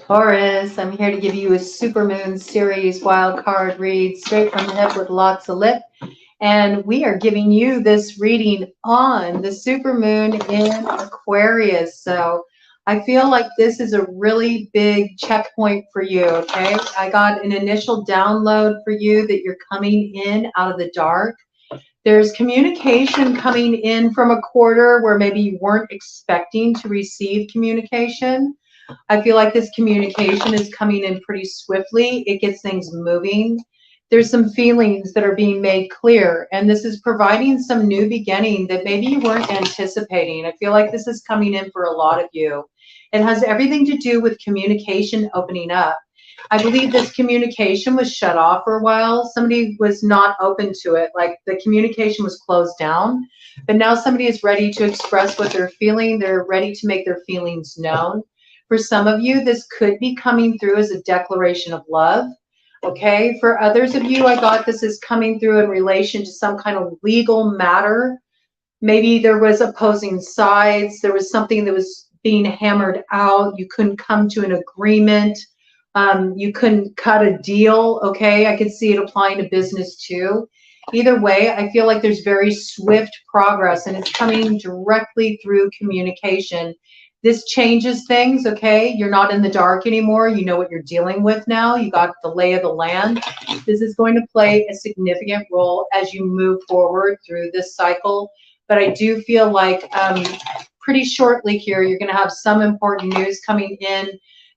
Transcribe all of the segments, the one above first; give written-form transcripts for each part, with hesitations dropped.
Taurus, I'm here to give you a supermoon series wild card read straight from the hip with lots of lip. And we are giving you this reading on the supermoon in Aquarius. So I feel like this is a really big checkpoint for you, okay? I got an initial download for you that you're coming in out of the dark. There's communication coming in from a quarter where maybe you weren't expecting to receive communication. I feel like this communication is coming in pretty swiftly. It gets things moving. There's some feelings that are being made clear, and this is providing some new beginning that maybe you weren't anticipating. I feel like this is coming in for a lot of you. It has everything to do with communication opening up. I believe this communication was shut off for a while. Somebody was not open to it, like the communication was closed down. But now somebody is ready to express what they're feeling. They're ready to make their feelings known. For some of you, this could be coming through as a declaration of love. Okay, for others of you, I got this is coming through in relation to some kind of legal matter. Maybe there was opposing sides. There was something that was being hammered out. You couldn't come to an agreement. You couldn't cut a deal. Okay, I could see it applying to business too. Either way, I feel like there's very swift progress, and it's coming directly through communication. This changes things, okay? You're not in the dark anymore. You know what you're dealing with now. You got the lay of the land. This is going to play a significant role as you move forward through this cycle. But I do feel like pretty shortly here, you're going to have some important news coming in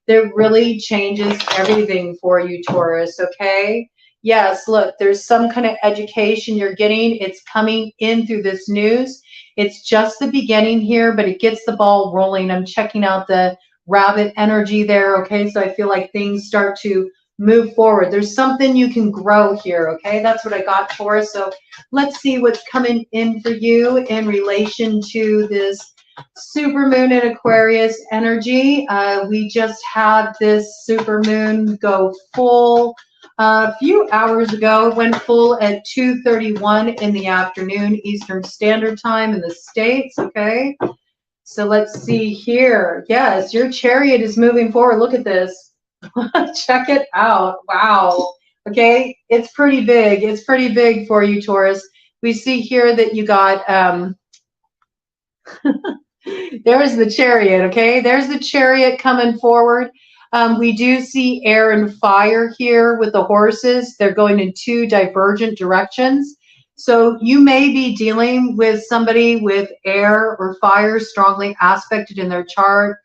that really changes everything for you, Taurus, okay? Yes, look, there's some kind of education you're getting. It's coming in through this news. It's just the beginning here, but it gets the ball rolling. I'm checking out the rabbit energy there, okay? So I feel like things start to move forward. There's something you can grow here, okay? That's what I got for us. So let's see what's coming in for you in relation to this supermoon in Aquarius energy. We just had this supermoon go full a few hours ago. It went full at 2:31 in the afternoon Eastern Standard Time in the States, okay? So let's see here. Yes, your chariot is moving forward. Look at this. Check it out. Wow. Okay, it's pretty big. It's pretty big for you, Taurus. We see here that you got there's the chariot, okay? There's the chariot coming forward. We do see air and fire here with the horses. They're going in two divergent directions. So you may be dealing with somebody with air or fire strongly aspected in their chart.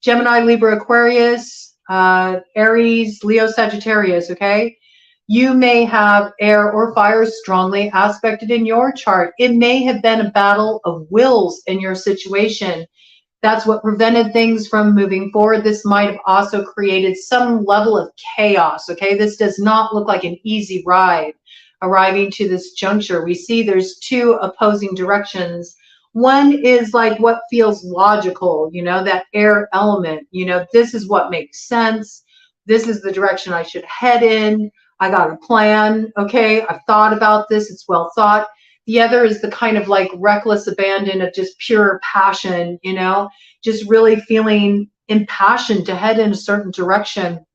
Gemini, Libra, Aquarius, Aries, Leo, Sagittarius, okay? You may have air or fire strongly aspected in your chart. It may have been a battle of wills in your situation. That's what prevented things from moving forward. This might have also created some level of chaos, okay? This does not look like an easy ride arriving to this juncture. We see there's two opposing directions. One is like what feels logical, you know, that air element. You know, this is what makes sense. This is the direction I should head in. I got a plan, okay? I've thought about this. It's well thought. The other is the kind of like reckless abandon of just pure passion, you know, just really feeling impassioned to head in a certain direction.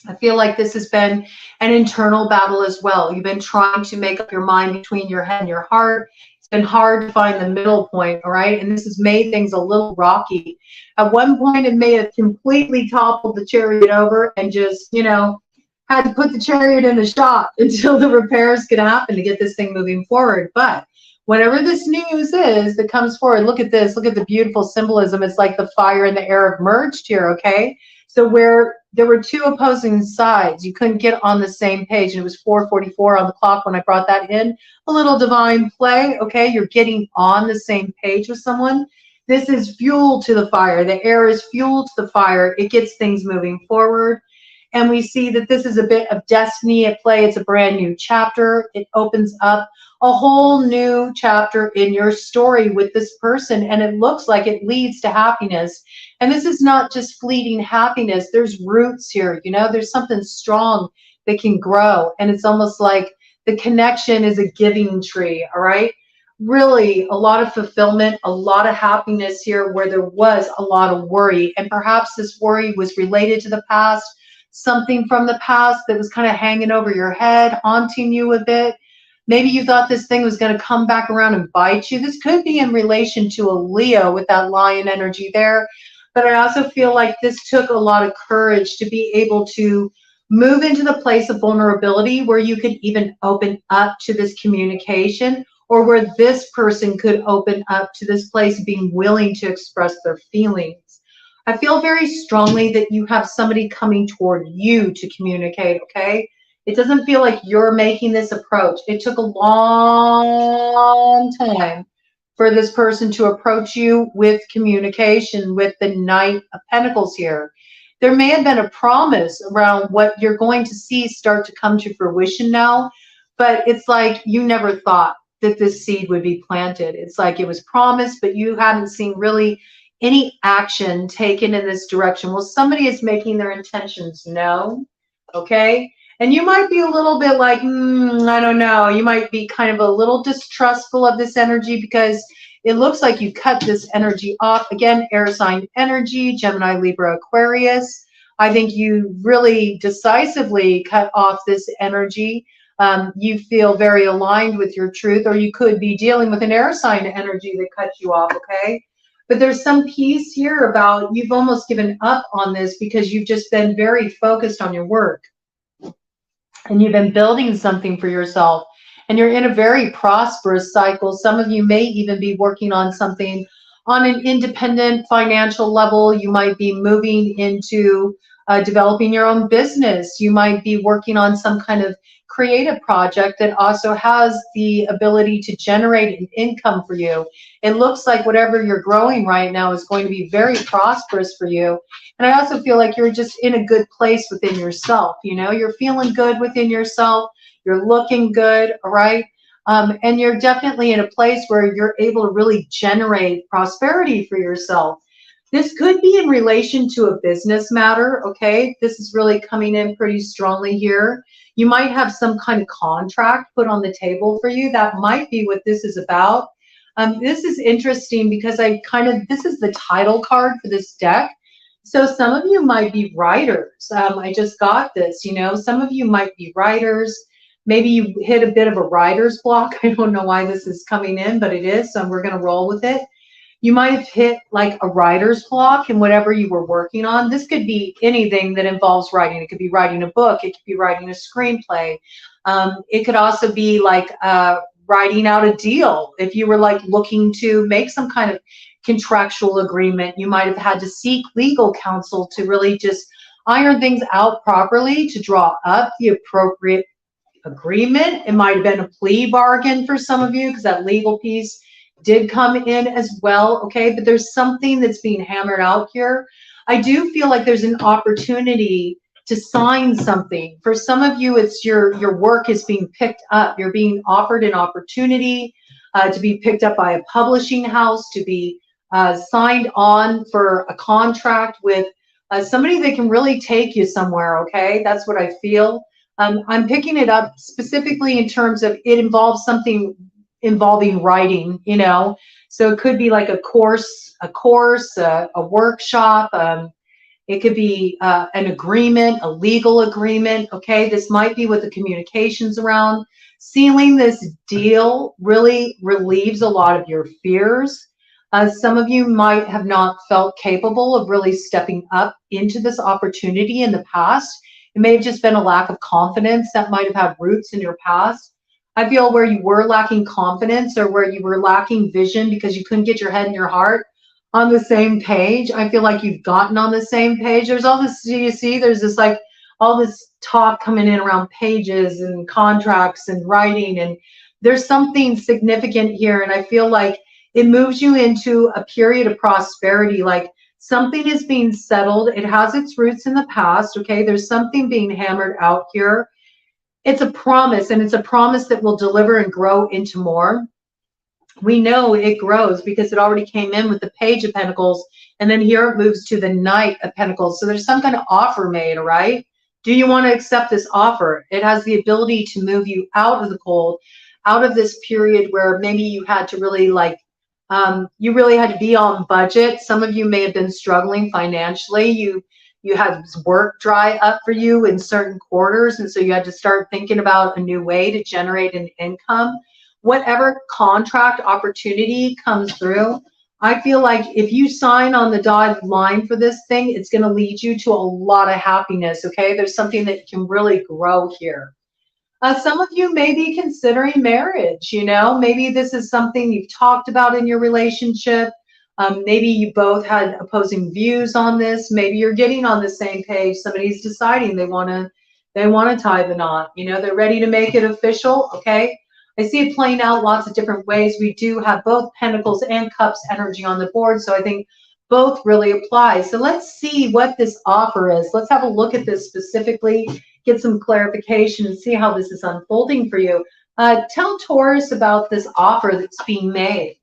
I feel like this has been an internal battle as well. You've been trying to make up your mind between your head and your heart. It's been hard to find the middle point, all right? And this has made things a little rocky. At one point, it may have completely toppled the chariot over and just, you know, had to put the chariot in the shop until the repairs could happen to get this thing moving forward. But whatever this news is that comes forward, look at this. Look at the beautiful symbolism. It's like the fire and the air have merged here, okay? So where there were two opposing sides, you couldn't get on the same page, and it was 4:44 on the clock when I brought that in. A little divine play, okay? You're getting on the same page with someone. This is fuel to the fire. The air is fuel to the fire. It gets things moving forward. And we see that this is a bit of destiny at play. It's a brand new chapter. It opens up a whole new chapter in your story with this person, and it looks like it leads to happiness. And this is not just fleeting happiness. There's roots here, you know, there's something strong that can grow. And it's almost like the connection is a giving tree, all right? really a lot of fulfillment, a lot of happiness here where there was a lot of worry. And perhaps this worry was related to the past, something from the past that was kind of hanging over your head, haunting you a bit. Maybe you thought this thing was going to come back around and bite you. This could be in relation to a Leo with that lion energy there. But I also feel like this took a lot of courage to be able to move into the place of vulnerability where you could even open up to this communication, or where this person could open up to this place of being willing to express their feelings. I feel very strongly that you have somebody coming toward you to communicate, okay? It doesn't feel like you're making this approach. It took a long time for this person to approach you with communication with the Knight of Pentacles here. There may have been a promise around what you're going to see start to come to fruition now, but it's like you never thought that this seed would be planted. It's like it was promised, but you hadn't seen really any action taken in this direction. Well, somebody is making their intentions known, okay? And you might be a little bit like, I don't know. You might be kind of a little distrustful of this energy because it looks like you cut this energy off. Again, air sign energy, Gemini, Libra, Aquarius. I think you really decisively cut off this energy. You feel very aligned with your truth, or you could be dealing with an air sign energy that cuts you off, okay? But there's some piece here about you've almost given up on this because you've just been very focused on your work. And you've been building something for yourself. And you're in a very prosperous cycle. Some of you may even be working on something on an independent financial level. You might be moving into developing your own business. You might be working on some kind of creative project that also has the ability to generate an income for you. It looks like whatever you're growing right now is going to be very prosperous for you. And I also feel like you're just in a good place within yourself. You know, you're feeling good within yourself. You're looking good, all right? And you're definitely in a place where you're able to really generate prosperity for yourself. This could be in relation to a business matter, okay? This is really coming in pretty strongly here. You might have some kind of contract put on the table for you. That might be what this is about. This is interesting because this is the title card for this deck. So some of you might be writers. I just got this, you know, some of you might be writers. Maybe you hit a bit of a writer's block. I don't know why this is coming in, but it is, so we're going to roll with it. You might have hit like a writer's block in whatever you were working on. This could be anything that involves writing. It could be writing a book. It could be writing a screenplay. It could also be like writing out a deal. If you were like looking to make some kind of contractual agreement, you might have had to seek legal counsel to really just iron things out properly to draw up the appropriate agreement. It might have been a plea bargain for some of you because that legal piece did come in as well, okay? But there's something that's being hammered out here. I do feel like there's an opportunity to sign something. For some of you, it's your work is being picked up. You're being offered an opportunity to be picked up by a publishing house, to be signed on for a contract with somebody that can really take you somewhere, okay? That's what I feel. I'm picking it up specifically in terms of it involves something involving writing, you know, so it could be like a course, a workshop. It could be an agreement, a legal agreement. Okay, this might be with the communications around. Sealing this deal really relieves a lot of your fears. Some of you might have not felt capable of really stepping up into this opportunity in the past. It may have just been a lack of confidence that might have had roots in your past. I feel where you were lacking confidence or where you were lacking vision because you couldn't get your head and your heart on the same page. I feel like you've gotten on the same page. There's all this, you see, there's this like all this talk coming in around pages and contracts and writing, and there's something significant here. And I feel like it moves you into a period of prosperity, like something is being settled. It has its roots in the past. Okay, there's something being hammered out here. It's a promise, and it's a promise that will deliver and grow into more. We know it grows because it already came in with the Page of Pentacles, and then here it moves to the Knight of Pentacles. So there's some kind of offer made, all right? Do you want to accept this offer? It has the ability to move you out of the cold, out of this period where maybe you had to really like, you really had to be on budget. Some of you may have been struggling financially. You had work dry up for you in certain quarters, and so you had to start thinking about a new way to generate an income. Whatever contract opportunity comes through, I feel like if you sign on the dotted line for this thing, it's going to lead you to a lot of happiness, okay? There's something that can really grow here. Some of you may be considering marriage, you know, maybe this is something you've talked about in your relationship. Maybe you both had opposing views on this. Maybe you're getting on the same page. Somebody's deciding they want to tie the knot. You know, they're ready to make it official, okay? I see it playing out lots of different ways. We do have both Pentacles and Cups energy on the board, so I think both really apply. So let's see what this offer is. Let's have a look at this specifically, get some clarification, and see how this is unfolding for you. Tell Taurus about this offer that's being made.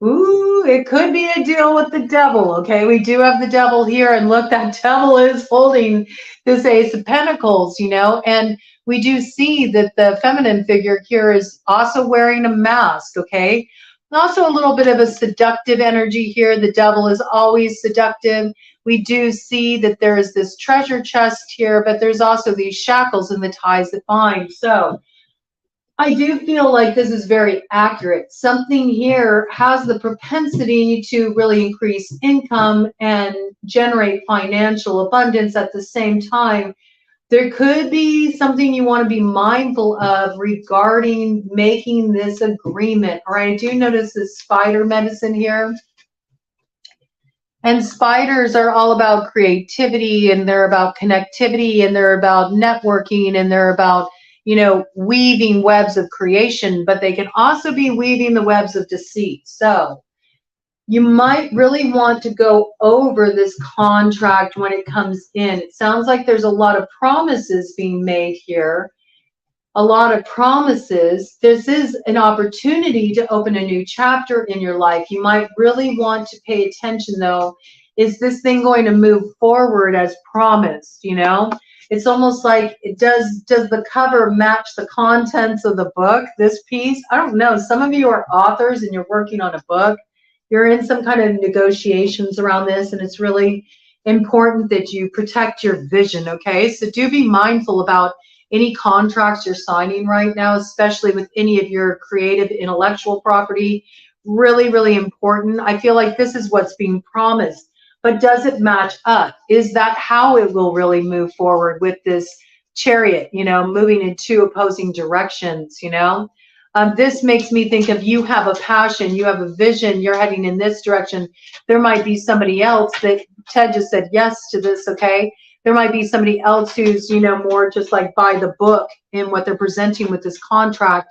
Ooh, it could be a deal with the devil, okay? We do have the devil here, and look, that devil is holding this Ace of Pentacles, you know, and we do see that the feminine figure here is also wearing a mask, okay? Also a little bit of a seductive energy here. The devil is always seductive. We do see that there is this treasure chest here, but there's also these shackles and the ties that bind. So I do feel like this is very accurate. Something here has the propensity to really increase income and generate financial abundance at the same time. There could be something you want to be mindful of regarding making this agreement. All right, I do notice this spider medicine here. And spiders are all about creativity, and they're about connectivity, and they're about networking, and they're about, you know, weaving webs of creation, but they can also be weaving the webs of deceit. So you might really want to go over this contract when it comes in. It sounds like there's a lot of promises being made here. A lot of promises. This is an opportunity to open a new chapter in your life. You might really want to pay attention, though. Is this thing going to move forward as promised, you know? It's almost like, does the cover match the contents of the book, this piece? I don't know. Some of you are authors and you're working on a book. You're in some kind of negotiations around this, and it's really important that you protect your vision, okay? So do be mindful about any contracts you're signing right now, especially with any of your creative intellectual property. Really, really important. I feel like this is what's being promised, but does it match up? Is that how it will really move forward with this Chariot, you know, moving in two opposing directions, you know? This makes me think of, you have a passion, you have a vision, you're heading in this direction. There might be somebody else that, Ted just said yes to this, okay? There might be somebody else who's, you know, more just like by the book in what they're presenting with this contract.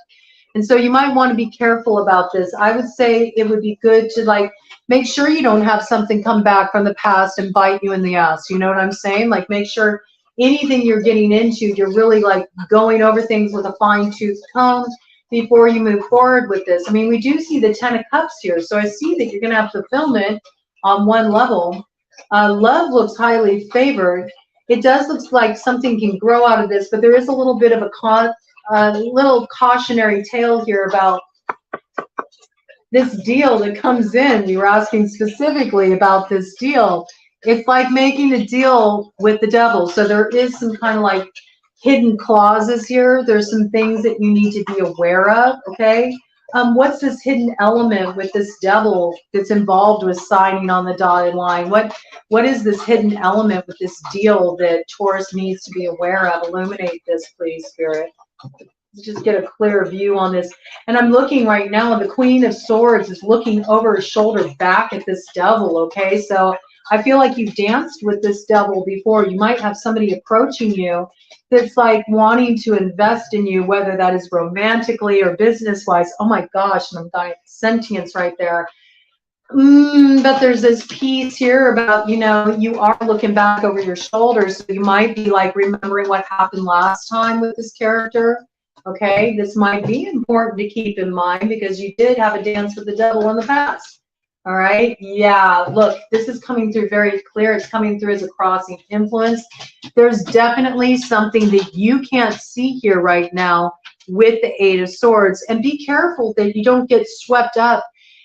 And so you might want to be careful about this. I would say it would be good to like make sure you don't have something come back from the past and bite you in the ass. You know what I'm saying? Like, make sure anything you're getting into, you're really like going over things with a fine-tooth comb before you move forward with this. I mean, we do see the 10 of Cups here, so I see that you're going to have fulfillment on one level. Love looks highly favored. It does look like something can grow out of this, but there is a little bit of a little cautionary tale here about this deal that comes in. You were asking specifically about this deal. It's like making a deal with the devil. So there is some kind of like hidden clauses here. There's some things that you need to be aware of, okay? What's this hidden element with this devil that's involved with signing on the dotted line? What is this hidden element with this deal that Taurus needs to be aware of? Illuminate this, please, Spirit. Let's just get a clear view on this. And I'm looking right now, the Queen of Swords is looking over her shoulder back at this devil, okay? So I feel like you've danced with this devil before. You might have somebody approaching you that's like wanting to invest in you, whether that is romantically or business-wise. Oh my gosh, and I'm dying sentience right there. But there's this piece here about, you know, you are looking back over your shoulder, so you might be like remembering what happened last time with this character. Okay, this might be important to keep in mind because you did have a dance with the devil in the past. All right, yeah, look, this is coming through very clear. It's coming through as a crossing influence. There's definitely something that you can't see here right now with the Eight of Swords. And be careful that you don't get swept up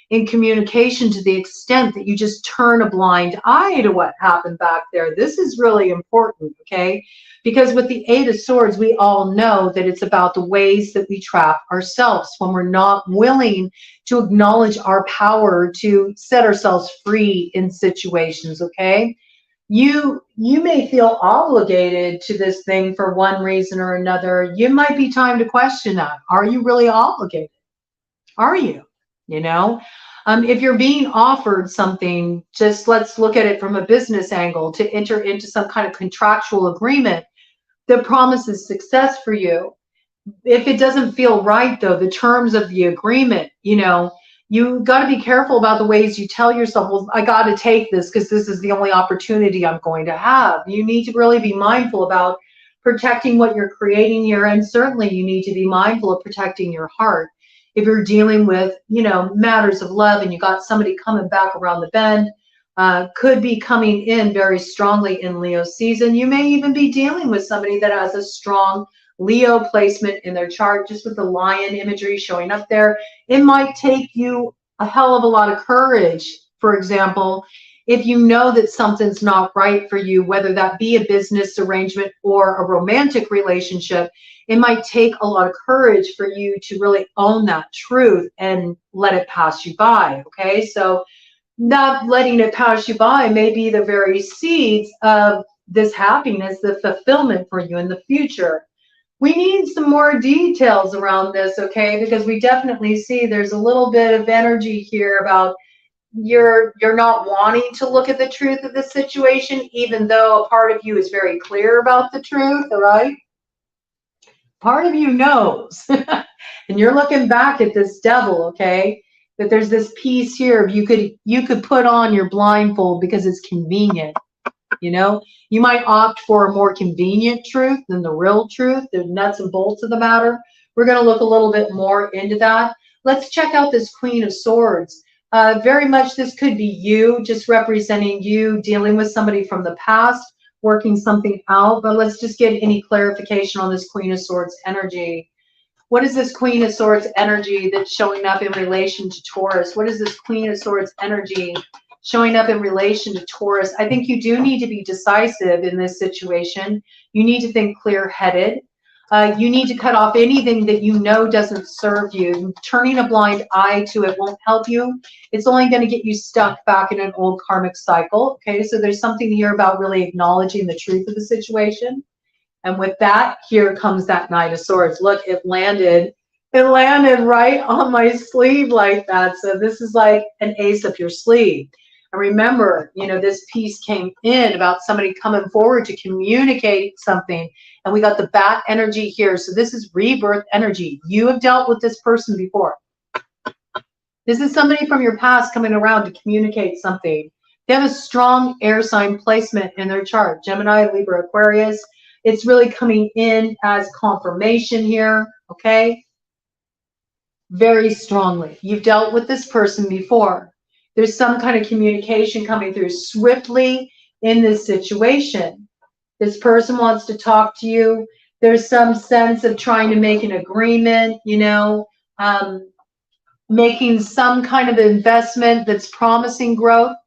in communication to the extent that you just turn a blind eye to what happened back there. This is really important, okay? Because with the Eight of Swords, we all know that it's about the ways that we trap ourselves when we're not willing to acknowledge our power to set ourselves free in situations, okay? You may feel obligated to this thing for one reason or another. You might be time to question that. Are you really obligated? Are you? You know, if you're being offered something, just let's look at it from a business angle, to enter into some kind of contractual agreement that promises success for you. If it doesn't feel right, though, the terms of the agreement, you know, you got to be careful about the ways you tell yourself, well, I got to take this because this is the only opportunity I'm going to have. You need to really be mindful about protecting what you're creating here. And certainly you need to be mindful of protecting your heart. If you're dealing with, you know, matters of love and you got somebody coming back around the bend, could be coming in very strongly in Leo season. You may even be dealing with somebody that has a strong Leo placement in their chart, just with the lion imagery showing up there. It might take you a hell of a lot of courage, for example, if you know that something's not right for you, whether that be a business arrangement or a romantic relationship. It might take a lot of courage for you to really own that truth and let it pass you by, okay? So not letting it pass you by may be the very seeds of this happiness, the fulfillment for you in the future. We need some more details around this, okay? Because we definitely see there's a little bit of energy here about you're not wanting to look at the truth of the situation, even though a part of you is very clear about the truth, all right? Part of you knows, and you're looking back at this devil, okay? That there's this piece here. You could put on your blindfold because it's convenient. You know, you might opt for a more convenient truth than the real truth, the nuts and bolts of the matter. We're going to look a little bit more into that. Let's check out this Queen of Swords. Very much this could be you, just representing you dealing with somebody from the past, working something out. But let's just get any clarification on this Queen of Swords energy. What is this Queen of Swords energy that's showing up in relation to Taurus? What is this Queen of Swords energy showing up in relation to Taurus? I think you do need to be decisive in this situation. You need to think clear-headed. You need to cut off anything that you know doesn't serve you. Turning a blind eye to it won't help you. It's only going to get you stuck back in an old karmic cycle. Okay, so there's something here about really acknowledging the truth of the situation. And with that, here comes that Knight of Swords. Look, it landed right on my sleeve like that. So this is like an ace up your sleeve. And remember, you know, this piece came in about somebody coming forward to communicate something. And we got the bat energy here. So this is rebirth energy. You have dealt with this person before. This is somebody from your past coming around to communicate something. They have a strong air sign placement in their chart. Gemini, Libra, Aquarius. It's really coming in as confirmation here, okay? Very strongly. You've dealt with this person before. There's some kind of communication coming through swiftly in this situation. This person wants to talk to you. There's some sense of trying to make an agreement, you know, making some kind of investment that's promising growth.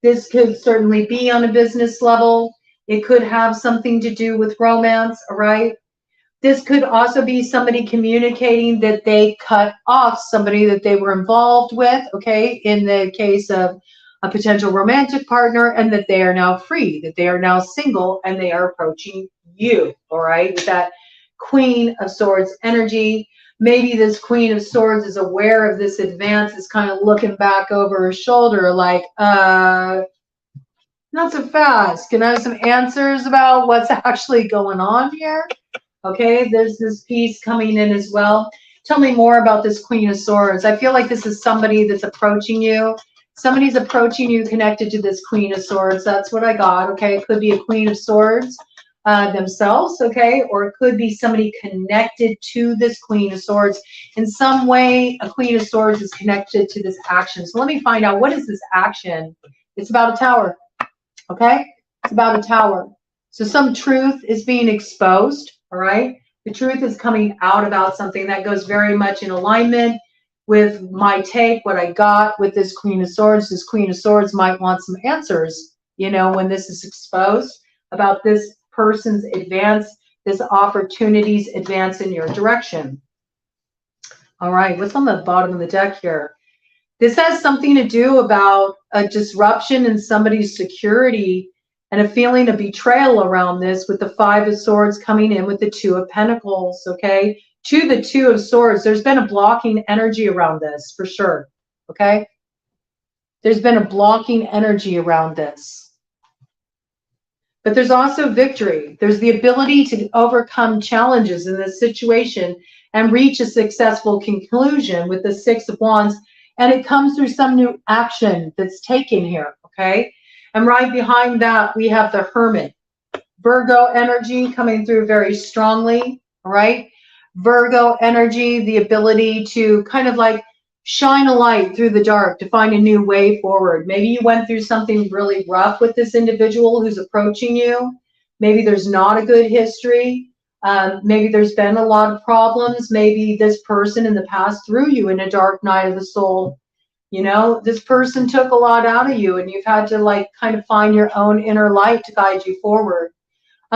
This could certainly be on a business level. It could have something to do with romance, all right? This could also be somebody communicating that they cut off somebody that they were involved with, okay, in the case of a potential romantic partner, and that they are now free, that they are now single, and they are approaching you, all right, with that Queen of Swords energy. Maybe this Queen of Swords is aware of this advance, is kind of looking back over her shoulder like, not so fast. Can I have some answers about what's actually going on here? Okay, there's this piece coming in as well. Tell me more about this Queen of Swords. I feel like this is somebody that's approaching you. Somebody's approaching you connected to this Queen of Swords. That's what I got, okay? It could be a Queen of Swords themselves, okay? Or it could be somebody connected to this Queen of Swords. In some way, a Queen of Swords is connected to this action. So let me find out, what is this action? It's about a tower. Okay, it's about a tower. So some truth is being exposed, all right? The truth is coming out about something that goes very much in alignment with my take, what I got with this Queen of Swords. This Queen of Swords might want some answers, you know, when this is exposed about this person's advance, this opportunity's advance in your direction. All right, what's on the bottom of the deck here? This has something to do about a disruption in somebody's security and a feeling of betrayal around this, with the Five of Swords coming in with the Two of Pentacles, okay? To the Two of Swords, there's been a blocking energy around this, for sure, okay? There's been a blocking energy around this. But there's also victory. There's the ability to overcome challenges in this situation and reach a successful conclusion with the Six of Wands. And it comes through some new action that's taken here, okay? And right behind that, we have the Hermit. Virgo energy coming through very strongly, all right? Virgo energy, the ability to kind of like shine a light through the dark to find a new way forward. Maybe you went through something really rough with this individual who's approaching you. Maybe there's not a good history. Maybe there's been a lot of problems. Maybe this person in the past threw you in a dark night of the soul. You know, this person took a lot out of you, and you've had to like kind of find your own inner light to guide you forward.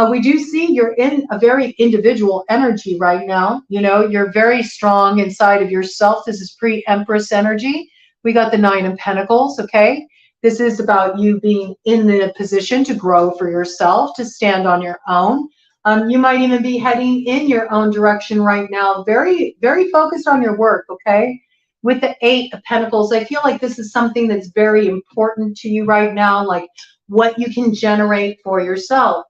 We do see you're in a very individual energy right now. You know, you're very strong inside of yourself. This is pre-Empress energy. We got the Nine of Pentacles, okay? This is about you being in the position to grow for yourself, to stand on your own. You might even be heading in your own direction right now, very, very focused on your work, okay? With the Eight of Pentacles, I feel like this is something that's very important to you right now, like what you can generate for yourself.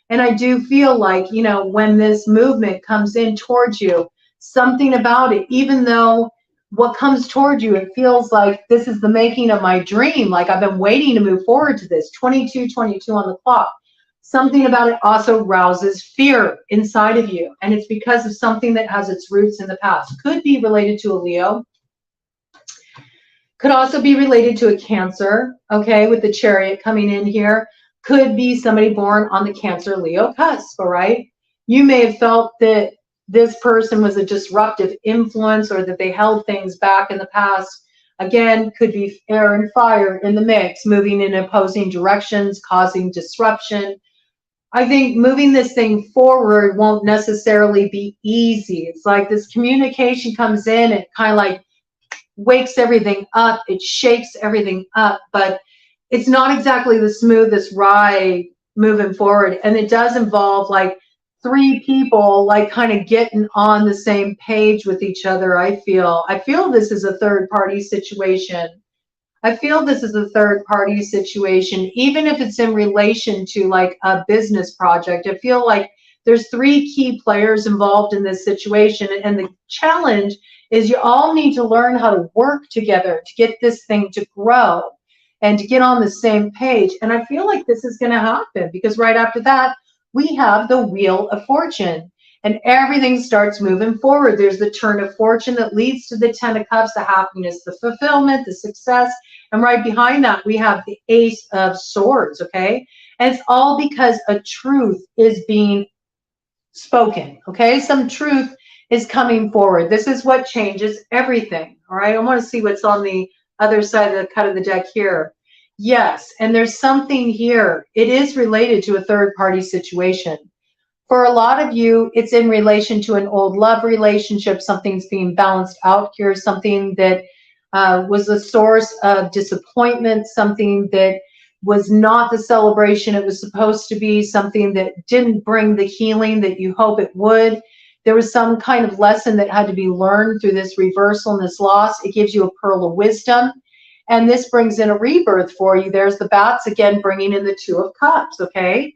And I do feel like, you know, when this movement comes in towards you, something about it, even though what comes towards you, it feels like this is the making of my dream. Like I've been waiting to move forward to this. 22:22 on the clock. Something about it also rouses fear inside of you. And it's because of something that has its roots in the past. Could be related to a Leo. Could also be related to a Cancer, okay, with the Chariot coming in here. Could be somebody born on the Cancer Leo cusp, all right? You may have felt that this person was a disruptive influence, or that they held things back in the past. Again, could be air and fire in the mix, moving in opposing directions, causing disruption. I think moving this thing forward won't necessarily be easy. It's like this communication comes in and kind of like wakes everything up. It shakes everything up, but it's not exactly the smoothest ride moving forward. And it does involve like three people like kind of getting on the same page with each other. I feel this is a third party situation. I feel this is a third party situation, even if it's in relation to like a business project. I feel like there's three key players involved in this situation. And the challenge is you all need to learn how to work together to get this thing to grow and to get on the same page. And I feel like this is going to happen, because right after that, we have the Wheel of Fortune, and everything starts moving forward. There's the turn of fortune that leads to the Ten of Cups, the happiness, the fulfillment, the success. And right behind that, we have the Ace of Swords, okay? And it's all because a truth is being spoken, okay? Some truth is coming forward. This is what changes everything, all right? I want to see what's on the other side of the cut of the deck here. Yes, and there's something here. It is related to a third party situation. For a lot of you, it's in relation to an old love relationship. Something's being balanced out here, something that was a source of disappointment, something that was not the celebration it was supposed to be, something that didn't bring the healing that you hope it would. There was some kind of lesson that had to be learned through this reversal and this loss. It gives you a pearl of wisdom. And this brings in a rebirth for you. There's the bats again, bringing in the Two of Cups, okay?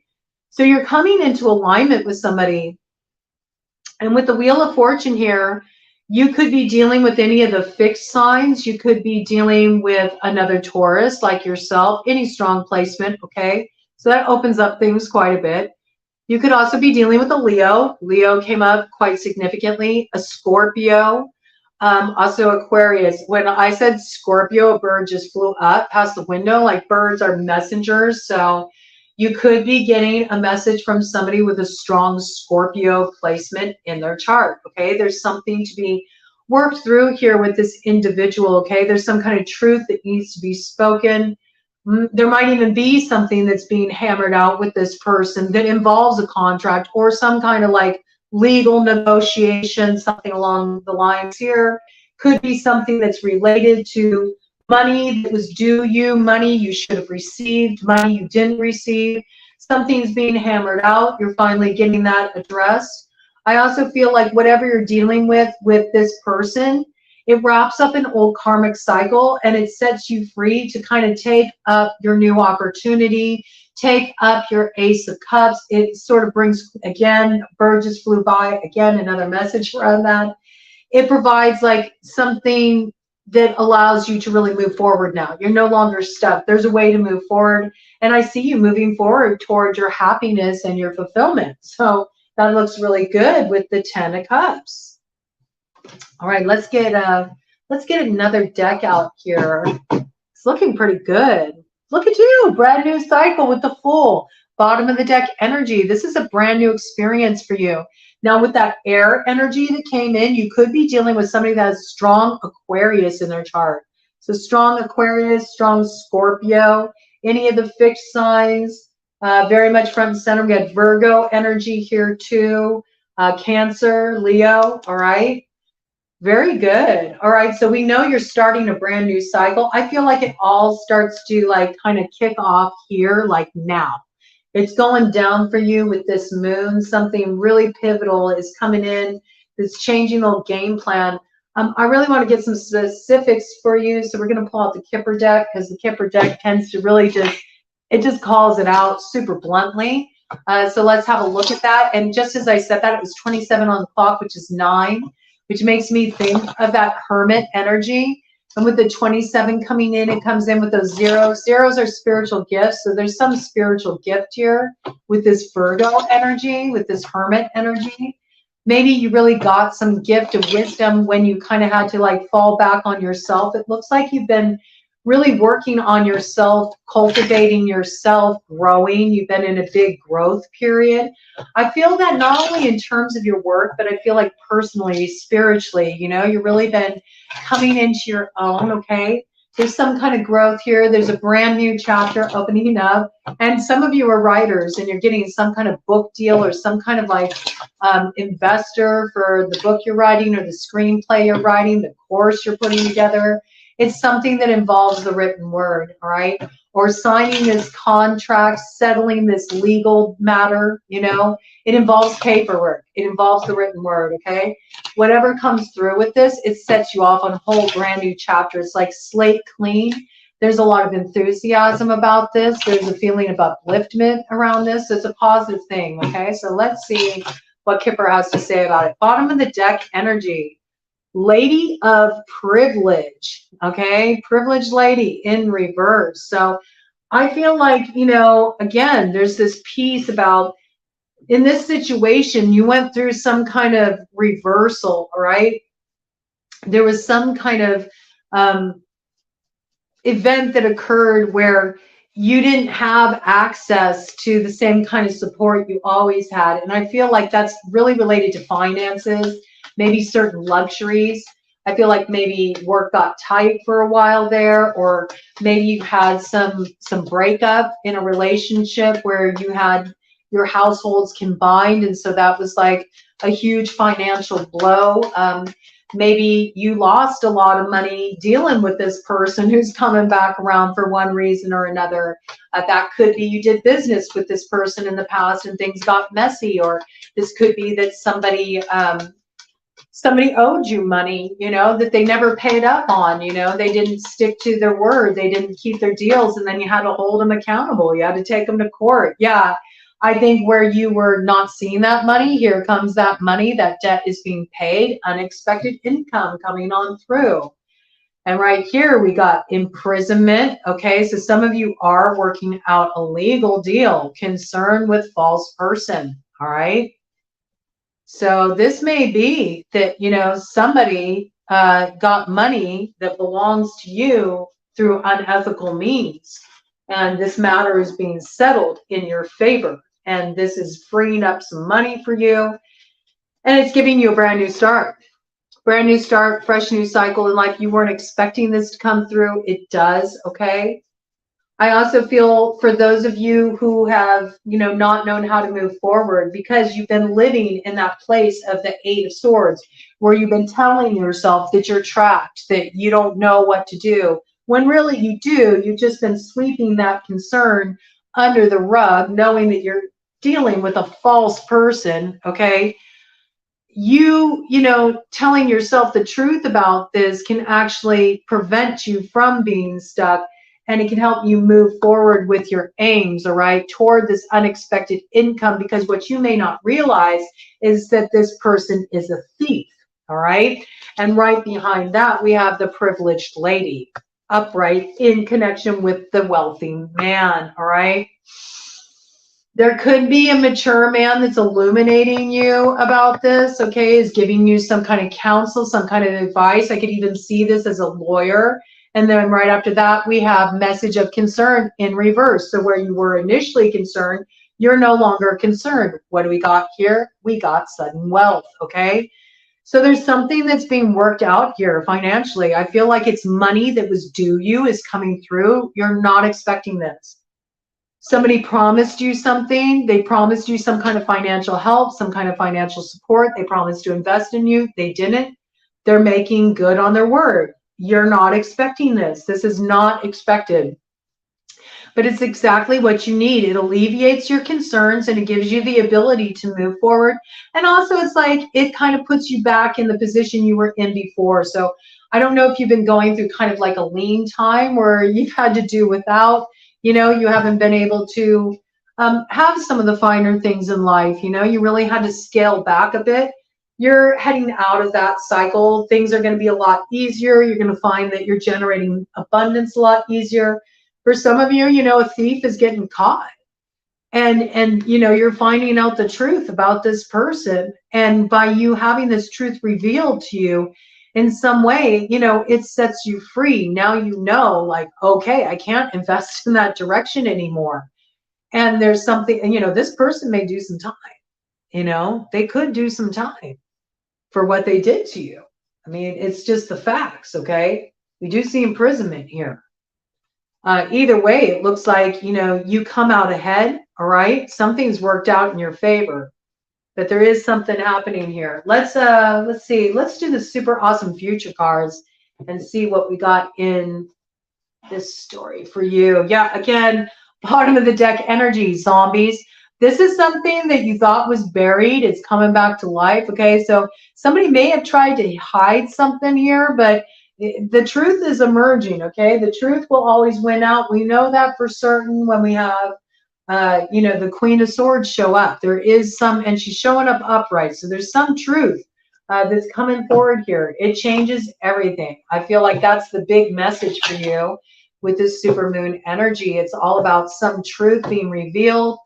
So you're coming into alignment with somebody. And with the Wheel of Fortune here, you could be dealing with any of the fixed signs. You could be dealing with another Taurus like yourself, any strong placement, okay? So that opens up things quite a bit. You could also be dealing with a Leo. Leo came up quite significantly. A Scorpio, also Aquarius. When I said Scorpio, a bird just flew up past the window. Like birds are messengers. So You could be getting a message from somebody with a strong Scorpio placement in their chart, okay? There's something to be worked through here with this individual, okay? There's some kind of truth that needs to be spoken. There might even be something that's being hammered out with this person that involves a contract or some kind of like legal negotiation, something along the lines here. Could be something that's related to money that was due you, money you should have received, money you didn't receive. Something's being hammered out. You're finally getting that addressed. I also feel like whatever you're dealing with this person, it wraps up an old karmic cycle and it sets you free to kind of take up your new opportunity, take up your Ace of Cups. It sort of brings, again, bird just flew by, again, another message around that. It provides like something that allows you to really move forward now. You're no longer stuck. There's a way to move forward. And I see you moving forward toward your happiness and your fulfillment. So that looks really good with the 10 of Cups. All right, let's get another deck out here. It's looking pretty good. Look at you, brand new cycle with the Fool. Bottom of the deck energy. This is a brand new experience for you. Now with that air energy that came in, you could be dealing with somebody that has strong Aquarius in their chart. So strong Aquarius, strong Scorpio, any of the fixed signs, very much front and center. We got Virgo energy here too, Cancer, Leo, all right? Very good. All right, so we know you're starting a brand new cycle. I feel like it all starts to like kind of kick off here like now. It's going down for you with this moon. Something really pivotal is coming in. It's changing the game plan. I really want to get some specifics for you. So we're going to pull out the Kipper deck because the Kipper deck tends to really just calls it out super bluntly. So let's have a look at that. And just as I said that, it was 27 on the clock, which is 9, which makes me think of that Hermit energy. And with the 27 coming in, it comes in with those zeros. Zeros are spiritual gifts. So there's some spiritual gift here with this Virgo energy, with this Hermit energy. Maybe you really got some gift of wisdom when you kind of had to like fall back on yourself. It looks like you've been really working on yourself, cultivating yourself, growing. You've been in a big growth period. I feel that not only in terms of your work, but I feel like personally, spiritually, you know, you've really been coming into your own, okay? There's some kind of growth here. There's a brand new chapter opening up. And some of you are writers and you're getting some kind of book deal or some kind of like investor for the book you're writing or the screenplay you're writing, the course you're putting together. It's something that involves the written word, all right? Or signing this contract, settling this legal matter, you know? It involves paperwork. It involves the written word, okay? Whatever comes through with this, it sets you off on a whole brand new chapter. It's like slate clean. There's a lot of enthusiasm about this. There's a feeling of upliftment around this. It's a positive thing, okay? So let's see what Kipper has to say about it. Bottom of the deck energy. Lady of Privilege, okay? Privileged lady in reverse. So I feel like, you know, again, there's this piece about in this situation, you went through some kind of reversal, all right? There was some kind of event that occurred where you didn't have access to the same kind of support you always had. And I feel like that's really related to finances, maybe certain luxuries. I feel like maybe work got tight for a while there, or maybe you had some breakup in a relationship where you had your households combined, and so that was like a huge financial blow. Maybe you lost a lot of money dealing with this person who's coming back around for one reason or another. That could be you did business with this person in the past and things got messy, or this could be that somebody owed you money, you know, that they never paid up on, you know, they didn't stick to their word, they didn't keep their deals, and then you had to hold them accountable. You had to take them to court. Yeah. I think where you were not seeing that money, here comes that money, that debt is being paid, unexpected income coming on through. And right here we got imprisonment. Okay, so some of you are working out a legal deal, concern with false person. All right. So this may be that, you know, somebody got money that belongs to you through unethical means. And this matter is being settled in your favor. And this is freeing up some money for you. And it's giving you a brand new start. Brand new start, fresh new cycle in life. You weren't expecting this to come through. It does, okay? I also feel for those of you who have, not known how to move forward because you've been living in that place of the Eight of Swords where you've been telling yourself that you're trapped, that you don't know what to do, when really you do. You've just been sweeping that concern under the rug, knowing that you're dealing with a false person, okay? Telling yourself the truth about this can actually prevent you from being stuck, and it can help you move forward with your aims, all right, toward this unexpected income, because what you may not realize is that this person is a thief, all right? And right behind that, we have the privileged lady upright in connection with the wealthy man, all right? There could be a mature man that's illuminating you about this, okay, is giving you some kind of counsel, some kind of advice. I could even see this as a lawyer. And then right after that, we have message of concern in reverse. So where you were initially concerned, you're no longer concerned. What do we got here? We got sudden wealth, okay? So there's something that's being worked out here financially. I feel like it's money that was due you is coming through. You're not expecting this. Somebody promised you something. They promised you some kind of financial help, some kind of financial support. They promised to invest in you. They didn't. They're making good on their word. You're not expecting this. This is not expected. But it's exactly what you need. It alleviates your concerns and it gives you the ability to move forward. And also it's like it kind of puts you back in the position you were in before. So I don't know if you've been going through kind of like a lean time where you've had to do without, you haven't been able to have some of the finer things in life. You really had to scale back a bit. You're heading out of that cycle. Things are going to be a lot easier. You're going to find that you're generating abundance a lot easier. For some of you, a thief is getting caught. And you're finding out the truth about this person. And by you having this truth revealed to you in some way, it sets you free. Now like, okay, I can't invest in that direction anymore. And there's something, this person may do some time. They could do some time for what they did to you. I mean, it's just the facts, okay? We do see imprisonment here. Either way, it looks like, you come out ahead, all right? Something's worked out in your favor, but there is something happening here. Let's see. Let's do the super awesome future cards and see what we got in this story for you. Yeah, again, bottom of the deck energy, zombies. This is something that you thought was buried. It's coming back to life, okay? So somebody may have tried to hide something here, but the truth is emerging, okay? The truth will always win out. We know that for certain when we have, the Queen of Swords show up. There is some, and she's showing up upright. So there's some truth that's coming forward here. It changes everything. I feel like that's the big message for you with this supermoon energy. It's all about some truth being revealed.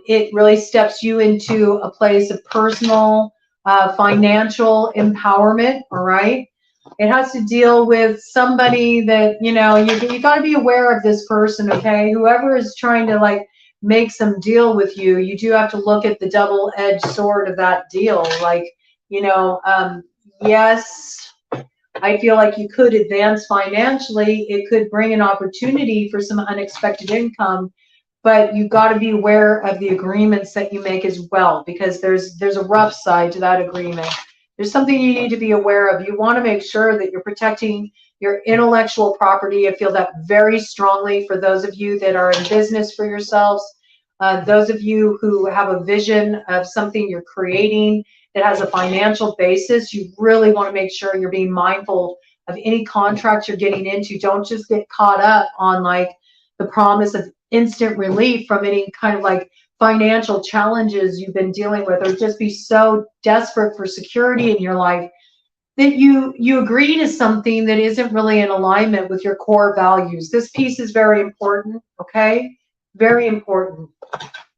It really steps you into a place of personal, financial empowerment, all right? It has to deal with somebody that, you got to be aware of this person, okay? Whoever is trying to, like, make some deal with you, you do have to look at the double-edged sword of that deal. Like, yes, I feel like you could advance financially. It could bring an opportunity for some unexpected income, but you've got to be aware of the agreements that you make as well, because there's a rough side to that agreement. There's something you need to be aware of. You want to make sure that you're protecting your intellectual property. I feel that very strongly for those of you that are in business for yourselves. Those of you who have a vision of something you're creating that has a financial basis, you really want to make sure you're being mindful of any contracts you're getting into. Don't just get caught up on like the promise of instant relief from any kind of like financial challenges you've been dealing with, or just be so desperate for security in your life that you agree to something that isn't really in alignment with your core values. This piece is very important, okay? Very important.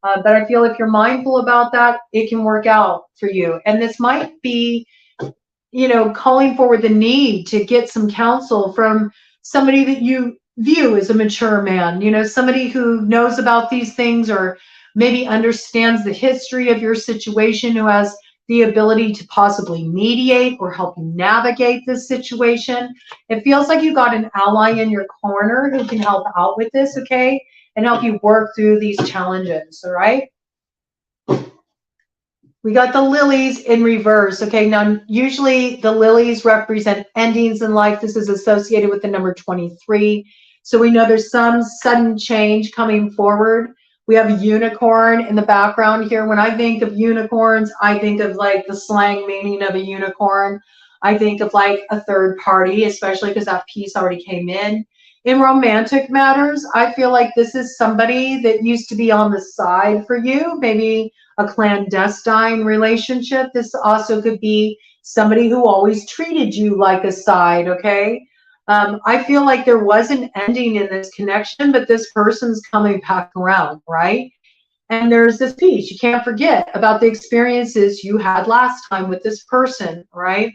But I feel if you're mindful about that, it can work out for you. And this might be, calling forward the need to get some counsel from somebody that you view as a mature man, you know, somebody who knows about these things or maybe understands the history of your situation, who has the ability to possibly mediate or help you navigate this situation. It feels like you got an ally in your corner who can help out with this, okay, and help you work through these challenges, all right? We got the lilies in reverse. Okay, now usually the lilies represent endings in life. This is associated with the number 23. So we know there's some sudden change coming forward. We have a unicorn in the background here. When I think of unicorns, I think of like the slang meaning of a unicorn. I think of like a third party, especially because that piece already came in. In romantic matters, I feel like this is somebody that used to be on the side for you, maybe a clandestine relationship. This also could be somebody who always treated you like a side, okay? I feel like there was an ending in this connection, but this person's coming back around, right? And there's this piece. You can't forget about the experiences you had last time with this person, right?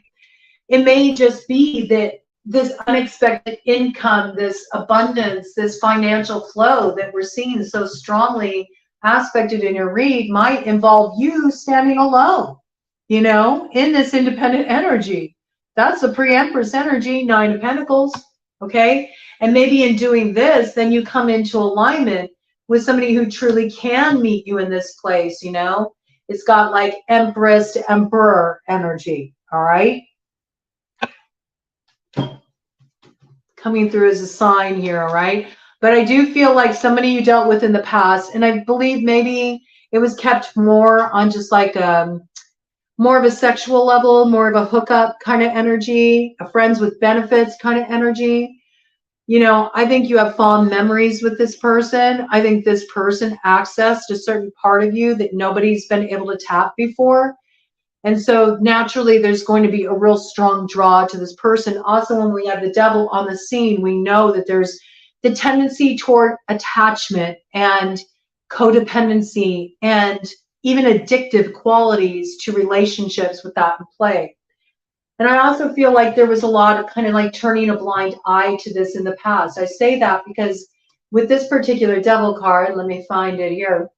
It may just be that this unexpected income, this abundance, this financial flow that we're seeing so strongly aspected in your read might involve you standing alone, you know, in this independent energy. That's the pre-empress energy, 9 of Pentacles, okay? And maybe in doing this, then you come into alignment with somebody who truly can meet you in this place, you know? It's got like Empress to Emperor energy, all right? Coming through as a sign here, all right? But I do feel like somebody you dealt with in the past, and I believe maybe it was kept more on just like more of a sexual level, more of a hookup kind of energy, a friends with benefits kind of energy. You know, I think you have fond memories with this person. I think this person accessed a certain part of you that nobody's been able to tap before. And so naturally, there's going to be a real strong draw to this person. Also, when we have the devil on the scene, we know that there's the tendency toward attachment and codependency and even addictive qualities to relationships with that in play. And I also feel like there was a lot of kind of like turning a blind eye to this in the past. I say that because with this particular devil card, let me find it here.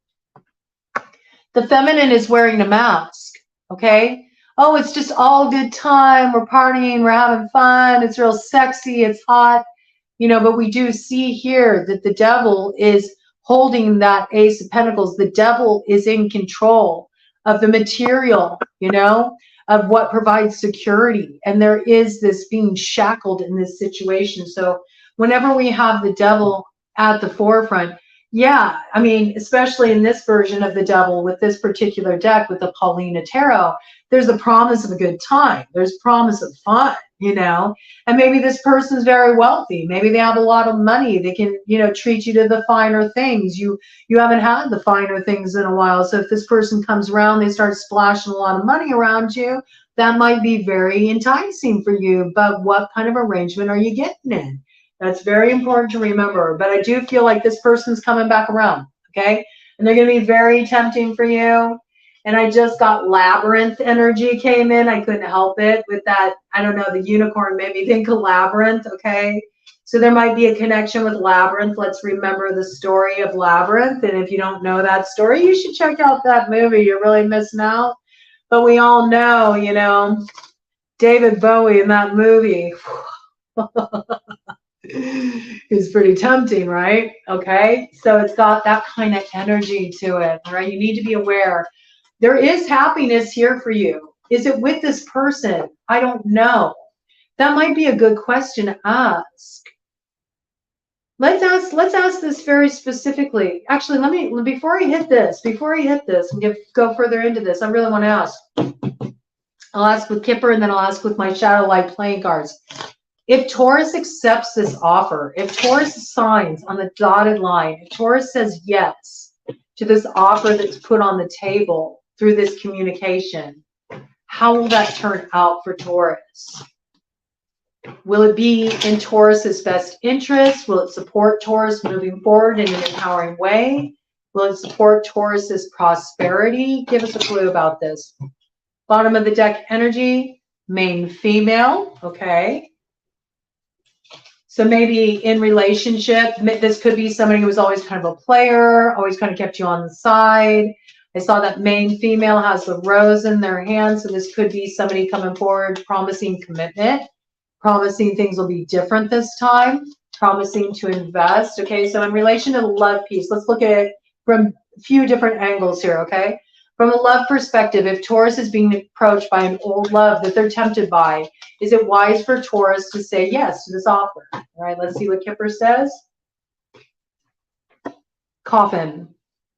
The feminine is wearing a mask. Okay. Oh, it's just all good time. We're partying. We're having fun. It's real sexy. It's hot. You know, but we do see here that the devil is holding that Ace of Pentacles. The devil is in control of the material, you know, of what provides security. And there is this being shackled in this situation. So whenever we have the devil at the forefront, yeah, I mean, especially in this version of the devil with this particular deck with the Paulina Tarot, there's the promise of a good time. There's promise of fun, you know, and maybe this person's very wealthy. Maybe they have a lot of money. They can, you know, treat you to the finer things. You haven't had the finer things in a while. So if this person comes around, they start splashing a lot of money around you, that might be very enticing for you. But what kind of arrangement are you getting in? That's very important to remember. But I do feel like this person's coming back around, okay? And they're going to be very tempting for you. And I just got labyrinth energy came in. I couldn't help it with that. I don't know, the unicorn made me think of labyrinth, okay? So there might be a connection with labyrinth. Let's remember the story of Labyrinth. And if you don't know that story, you should check out that movie. You're really missing out. But we all know, you know, David Bowie in that movie. Is pretty tempting, right? Okay, so it's got that kind of energy to it, all right? You need to be aware. There is happiness here for you. Is it with this person? I don't know. That might be a good question to ask. Let's ask this very specifically. Actually, before I hit this and go further into this, I really want to ask. I'll ask with Kipper and then I'll ask with my Shadow Light playing cards. If Taurus accepts this offer, if Taurus signs on the dotted line, if Taurus says yes to this offer that's put on the table through this communication, how will that turn out for Taurus? Will it be in Taurus's best interest? Will it support Taurus moving forward in an empowering way? Will it support Taurus's prosperity? Give us a clue about this. Bottom of the deck energy, main female, okay. So maybe in relationship, this could be somebody who was always kind of a player, always kind of kept you on the side. I saw that main female has the rose in their hand. So this could be somebody coming forward, promising commitment, promising things will be different this time, promising to invest. Okay, so in relation to the love piece, let's look at it from a few different angles here, okay? From a love perspective, if Taurus is being approached by an old love that they're tempted by, is it wise for Taurus to say yes to this offer? All right, let's see what Kipper says. Coffin.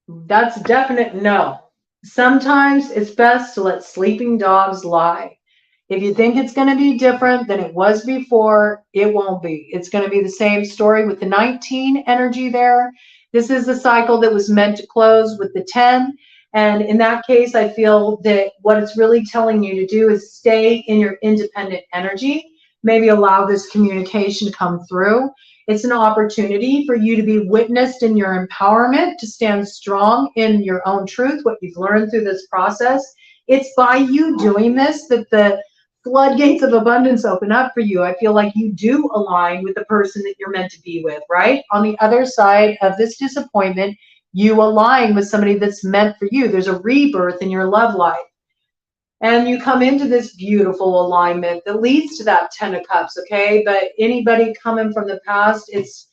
That's definite no. Sometimes it's best to let sleeping dogs lie. If you think it's going to be different than it was before, it won't be. It's going to be the same story with the 19 energy there. This is a cycle that was meant to close with the 10. And in that case, I feel that what it's really telling you to do is stay in your independent energy. Maybe allow this communication to come through. It's an opportunity for you to be witnessed in your empowerment, to stand strong in your own truth, what you've learned through this process. It's by you doing this that the floodgates of abundance open up for you. I feel like you do align with the person that you're meant to be with, right? On the other side of this disappointment, you align with somebody that's meant for you. There's a rebirth in your love life. And you come into this beautiful alignment that leads to that 10 of Cups, okay? But anybody coming from the past, it's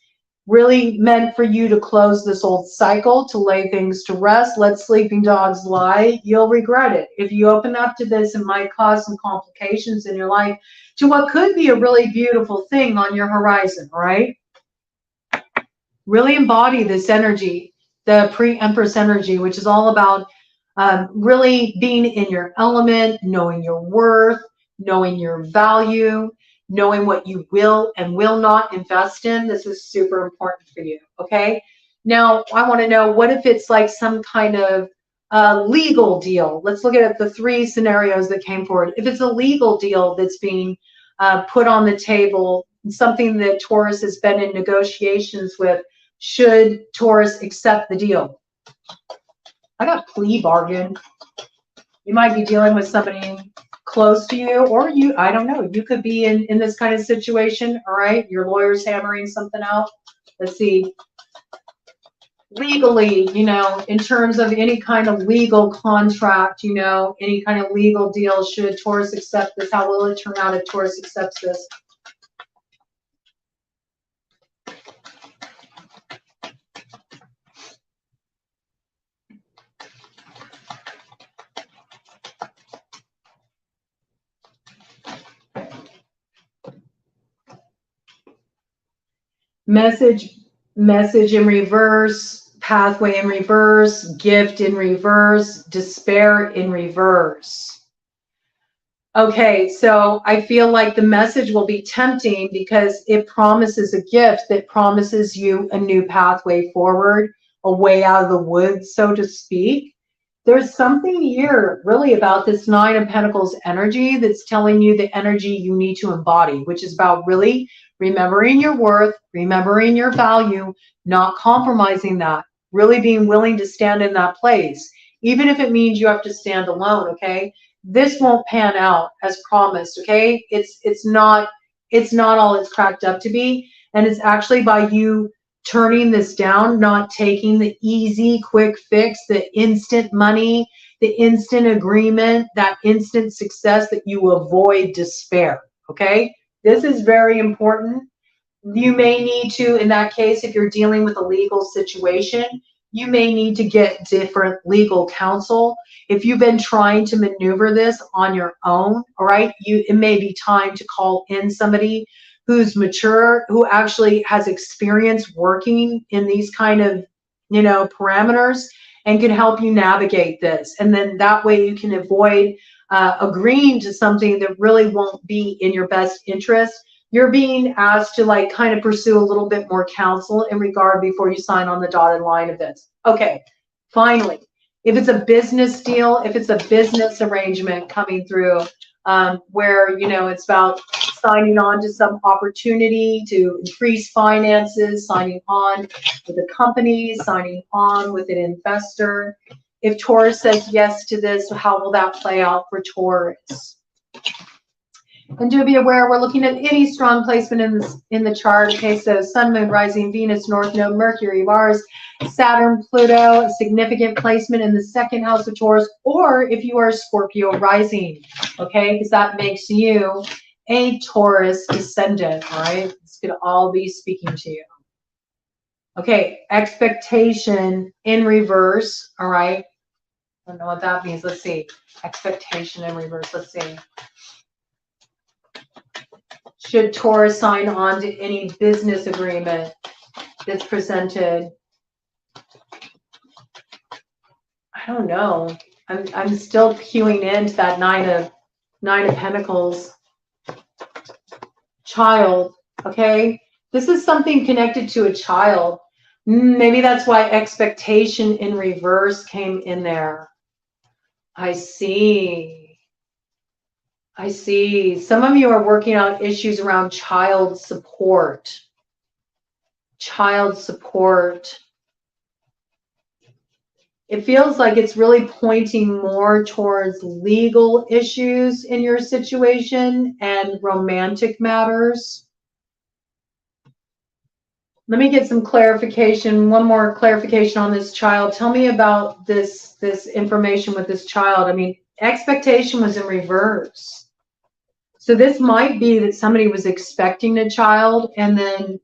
really meant for you to close this old cycle, to lay things to rest. Let sleeping dogs lie. You'll regret it. If you open up to this, it might cause some complications in your life to what could be a really beautiful thing on your horizon, right? Really embody this energy, the pre-Empress energy, which is all about really being in your element, knowing your worth, knowing your value, knowing what you will and will not invest in. This is super important for you, okay? Now, I want to know, what if it's like some kind of legal deal? Let's look at the three scenarios that came forward. If it's a legal deal that's being put on the table, something that Taurus has been in negotiations with, should Taurus accept the deal? I got plea bargain. You might be dealing with somebody close to you, or you, I don't know, you could be in this kind of situation, all right? Your lawyer's hammering something out. Let's see. Legally, you know, in terms of any kind of legal contract, you know, any kind of legal deal, should Taurus accept this? How will it turn out if Taurus accepts this? Message in reverse, pathway in reverse, gift in reverse, despair in reverse. Okay, so I feel like the message will be tempting because it promises a gift that promises you a new pathway forward, a way out of the woods, so to speak. There's something here really about this Nine of Pentacles energy that's telling you the energy you need to embody, which is about really remembering your worth, remembering your value, not compromising that, really being willing to stand in that place, even if it means you have to stand alone, okay? This won't pan out as promised, okay? It's not all it's cracked up to be, and it's actually by you turning this down, not taking the easy, quick fix, the instant money, the instant agreement, that instant success, that you avoid despair, okay? This is very important. You may need to, in that case, if you're dealing with a legal situation, you may need to get different legal counsel. If you've been trying to maneuver this on your own, all right, it may be time to call in somebody who's mature, who actually has experience working in these kind of, you know, parameters, and can help you navigate this. And then that way you can avoid agreeing to something that really won't be in your best interest. You're being asked to like kind of pursue a little bit more counsel in regard before you sign on the dotted line of this. Okay, finally, if it's a business deal, if it's a business arrangement coming through, where, you know, it's about signing on to some opportunity to increase finances, signing on with a company, signing on with an investor. If Taurus says yes to this, how will that play out for Taurus? And do be aware, we're looking at any strong placement in the chart. Okay, so Sun, Moon, Rising, Venus, North Node, Mercury, Mars, Saturn, Pluto, a significant placement in the second house of Taurus, or if you are Scorpio rising, okay, because that makes you a Taurus descendant, all right? This could all be speaking to you. Okay, expectation in reverse, all right? I don't know what that means. Let's see. Expectation in reverse, let's see. Should Taurus sign on to any business agreement that's presented? I don't know. I'm still queuing into that nine of Pentacles. Child, okay? This is something connected to a child. Maybe that's why expectation in reverse came in there. I see. I see. Some of you are working out issues around child support. Child support. It feels like it's really pointing more towards legal issues in your situation and romantic matters. Let me get some clarification. One more clarification on this child. Tell me about this information with this child. I mean, expectation was in reverse. So this might be that somebody was expecting a child and then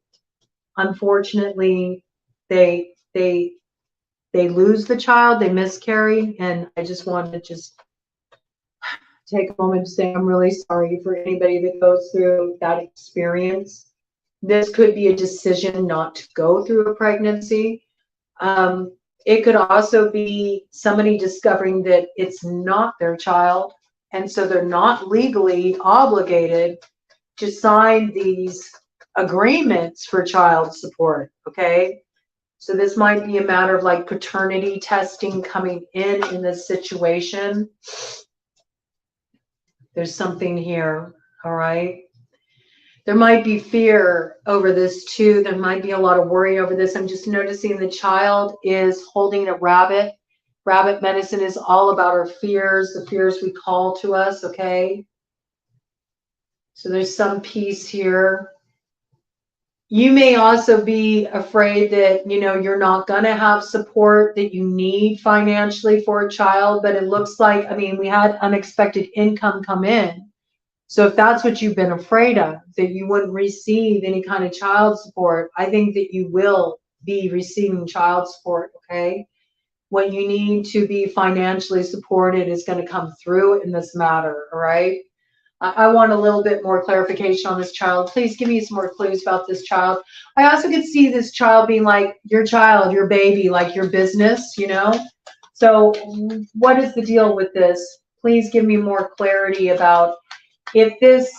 unfortunately they lose the child, they miscarry, and I just wanted to just take a moment to say I'm really sorry for anybody that goes through that experience. This could be a decision not to go through a pregnancy. It could also be somebody discovering that it's not their child, and so they're not legally obligated to sign these agreements for child support, okay? So this might be a matter of like paternity testing coming in this situation. There's something here, all right? There might be fear over this too. There might be a lot of worry over this. I'm just noticing the child is holding a rabbit. Rabbit medicine is all about our fears, the fears we call to us, okay? So there's some peace here. You may also be afraid that, you know, you're not going to have support that you need financially for a child, but it looks like, I mean, we had unexpected income come in. So if that's what you've been afraid of, that you wouldn't receive any kind of child support, I think that you will be receiving child support, okay? What you need to be financially supported is going to come through in this matter, all right? I want a little bit more clarification on this child. Please give me some more clues about this child. I also could see this child being like your child, your baby, like your business, you know? So what is the deal with this? Please give me more clarity about if this,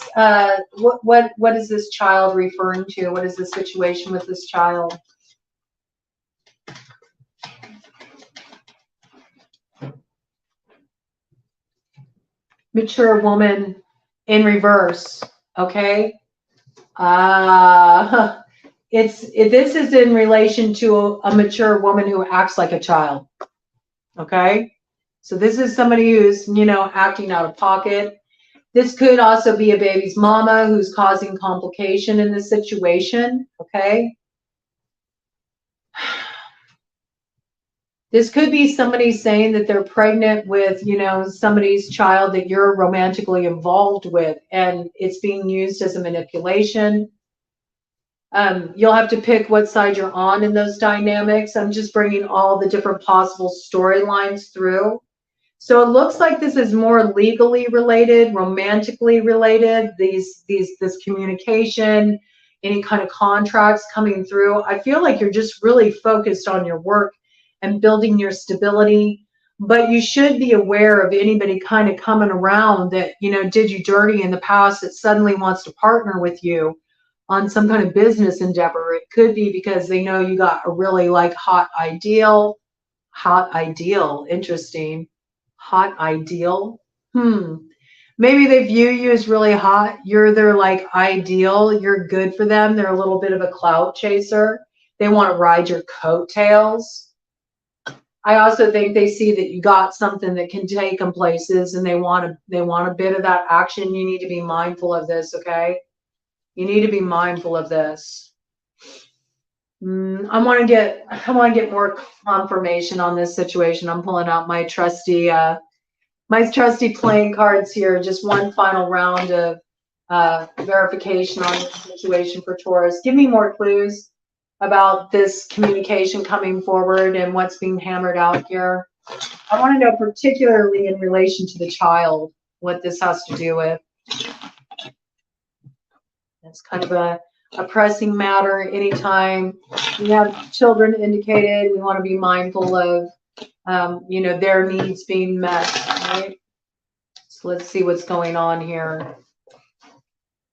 what is this child referring to? What is the situation with this child? Mature woman in reverse, okay? This is in relation to a mature woman who acts like a child, okay? So this is somebody who's, you know, acting out of pocket. This could also be a baby's mama who's causing complication in this situation, okay? This could be somebody saying that they're pregnant with, you know, somebody's child that you're romantically involved with, and it's being used as a manipulation. You'll have to pick what side you're on in those dynamics. I'm just bringing all the different possible storylines through. So it looks like this is more legally related, romantically related, this communication, any kind of contracts coming through. I feel like you're just really focused on your work and building your stability, but you should be aware of anybody kind of coming around that, you know, did you dirty in the past that suddenly wants to partner with you on some kind of business endeavor. It could be because they know you got a really like hot ideal, interesting. Hot ideal. Maybe they view you as really hot. You're their like ideal. You're good for them. They're a little bit of a clout chaser. They want to ride your coattails. I also think they see that you got something that can take them places, and they want a bit of that action. You need to be mindful of this, okay? You need to be mindful of this. I want to get more confirmation on this situation. I'm pulling out my trusty playing cards here. Just one final round of verification on the situation for Taurus. Give me more clues about this communication coming forward and what's being hammered out here. I want to know particularly in relation to the child, what this has to do with. It's kind of a pressing matter. Anytime we have children indicated, we want to be mindful of, you know, their needs being met, right? So let's see what's going on here.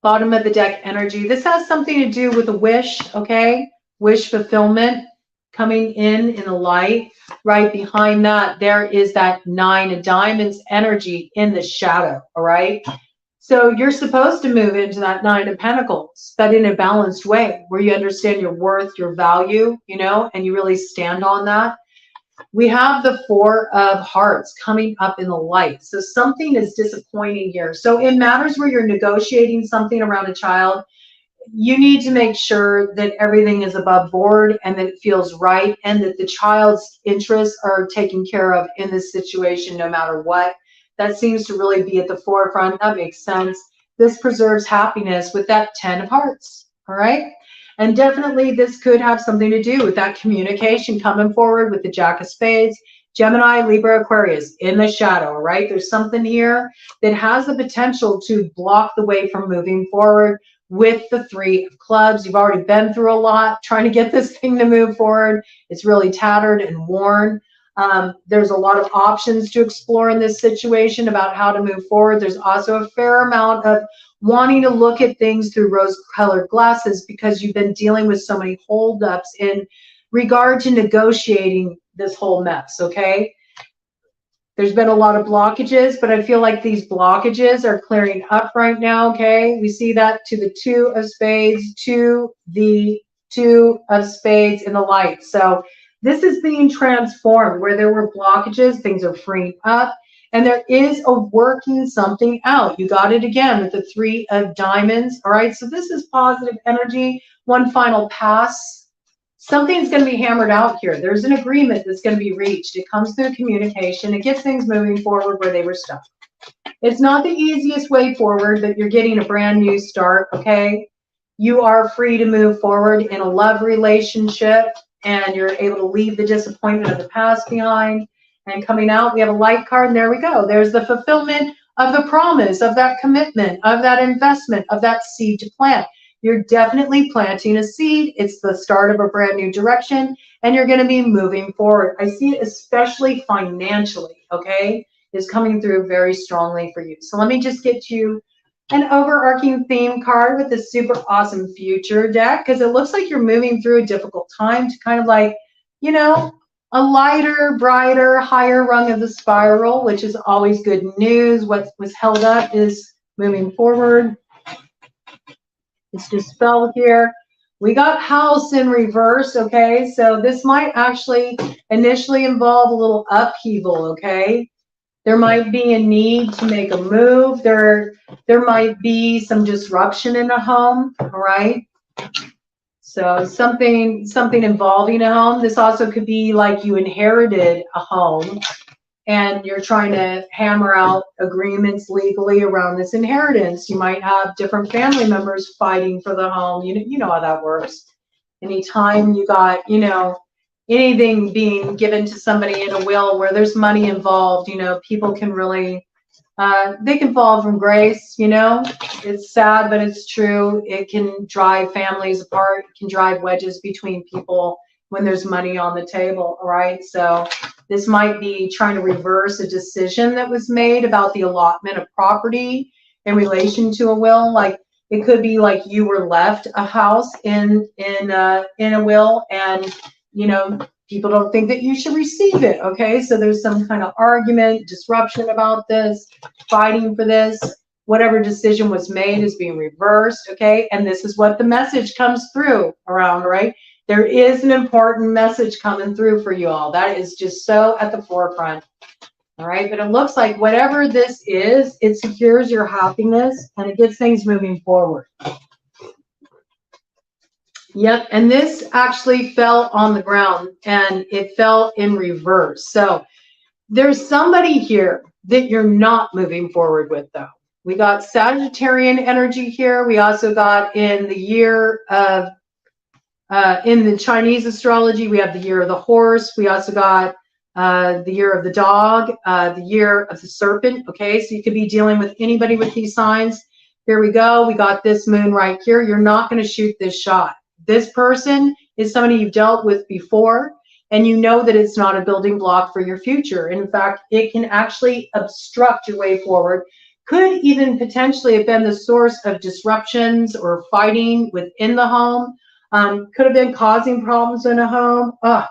Bottom of the deck energy. This has something to do with a wish, okay? Wish fulfillment coming in the light. Right behind that, there is that 9 of Diamonds energy in the shadow, all right? So you're supposed to move into that 9 of Pentacles, but in a balanced way where you understand your worth, your value, you know, and you really stand on that. We have the 4 of Hearts coming up in the light. So something is disappointing here. So in matters where you're negotiating something around a child, you need to make sure that everything is above board and that it feels right and that the child's interests are taken care of in this situation no matter what. That seems to really be at the forefront. That makes sense. This preserves happiness with that 10 of Hearts, all right? And definitely this could have something to do with that communication coming forward with the Jack of Spades, Gemini, Libra, Aquarius in the shadow, right? There's something here that has the potential to block the way from moving forward with the 3 of Clubs. You've already been through a lot trying to get this thing to move forward. It's really tattered and worn. There's a lot of options to explore in this situation about how to move forward. There's also a fair amount of wanting to look at things through rose-colored glasses because you've been dealing with so many holdups in regard to negotiating this whole mess, okay? There's been a lot of blockages, but I feel like these blockages are clearing up right now, okay? We see that to the 2 of Spades, to the 2 of Spades in the light. So this is being transformed. Where there were blockages, things are freeing up, and there is a working something out. You got it again with the 3 of Diamonds, all right? So this is positive energy, one final pass. Something's going to be hammered out here. There's an agreement that's going to be reached. It comes through communication. It gets things moving forward where they were stuck. It's not the easiest way forward, but you're getting a brand new start, okay? You are free to move forward in a love relationship, and you're able to leave the disappointment of the past behind. And coming out, we have a light card, and there we go. There's the fulfillment of the promise, of that commitment, of that investment, of that seed to plant. You're definitely planting a seed. It's the start of a brand new direction, and you're going to be moving forward. I see it especially financially, okay, is coming through very strongly for you. So let me just get you an overarching theme card with a super awesome future deck, because it looks like you're moving through a difficult time to kind of like, you know, a lighter, brighter, higher rung of the spiral, which is always good news. What was held up is moving forward. It's dispelled here. We got House in reverse, okay? So this might actually initially involve a little upheaval, okay? There might be a need to make a move. There might be some disruption in a home, all right? So something involving a home. This also could be like you inherited a home and you're trying to hammer out agreements legally around this inheritance. You might have different family members fighting for the home. You know how that works. Anytime you got, you know, anything being given to somebody in a will where there's money involved, you know, people can really, they can fall from grace, you know. It's sad, but it's true. It can drive families apart. It can drive wedges between people when there's money on the table, all right? So this might be trying to reverse a decision that was made about the allotment of property in relation to a will. Like it could be like you were left a house in a will, and you know, people don't think that you should receive it, okay? So there's some kind of argument, disruption about this, fighting for this. Whatever decision was made is being reversed, okay? And this is what the message comes through around, right? There is an important message coming through for you all. That is just so at the forefront. All right, but it looks like whatever this is, it secures your happiness and it gets things moving forward. Yep, and this actually fell on the ground and it fell in reverse. So there's somebody here that you're not moving forward with, though. We got Sagittarian energy here. We also got in the year of, in the Chinese astrology, we have the year of the horse. We also got the year of the dog, the year of the serpent. Okay, so you could be dealing with anybody with these signs. Here we go. We got this moon right here. You're not going to shoot this shot. This person is somebody you've dealt with before, and you know that it's not a building block for your future. In fact, it can actually obstruct your way forward. Could even potentially have been the source of disruptions or fighting within the home. Could have been causing problems in a home. Ugh.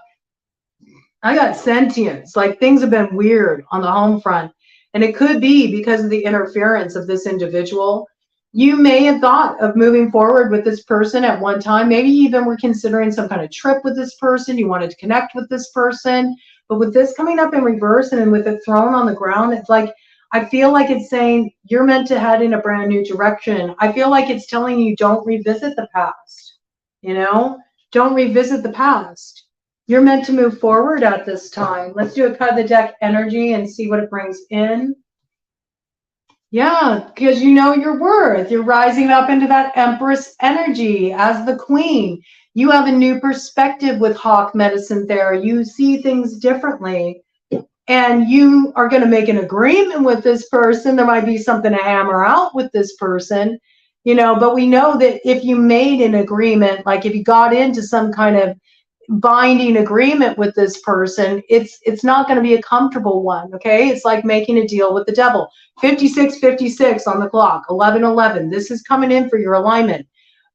I got sentience, like things have been weird on the home front. And it could be because of the interference of this individual. You may have thought of moving forward with this person at one time. Maybe even were considering some kind of trip with this person. You wanted to connect with this person. But with this coming up in reverse and then with it thrown on the ground, it's like, I feel like it's saying you're meant to head in a brand new direction. I feel like it's telling you don't revisit the past. You know, don't revisit the past. You're meant to move forward at this time. Let's do a cut of the deck energy and see what it brings in. Yeah, because you know your worth. You're rising up into that Empress energy as the queen. You have a new perspective with Hawk medicine there. You see things differently. And you are going to make an agreement with this person. There might be something to hammer out with this person, you know, but we know that if you made an agreement, like if you got into some kind of binding agreement with this person, it's not going to be a comfortable one. Okay, it's like making a deal with the devil. 56:56 on the clock, 11:11. This is coming in for your alignment.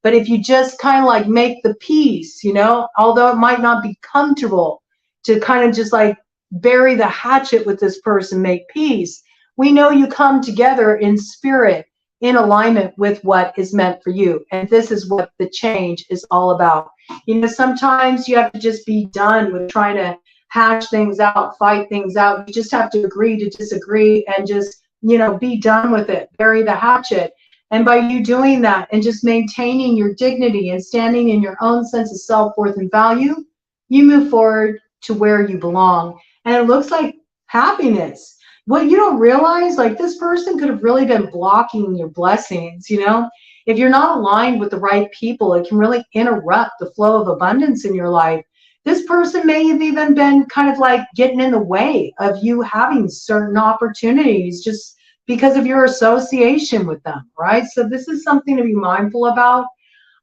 But if you just kind of like make the peace, you know, although it might not be comfortable to kind of just like bury the hatchet with this person, make peace, we know you come together in spirit, in alignment with what is meant for you. And this is what the change is all about. You know, sometimes you have to just be done with trying to hash things out, fight things out. You just have to agree to disagree and just, you know, be done with it, bury the hatchet. And by you doing that and just maintaining your dignity and standing in your own sense of self-worth and value, you move forward to where you belong. And it looks like happiness. What you don't realize, like this person could have really been blocking your blessings, you know? If you're not aligned with the right people, it can really interrupt the flow of abundance in your life. This person may have even been kind of like getting in the way of you having certain opportunities just because of your association with them, right? So this is something to be mindful about.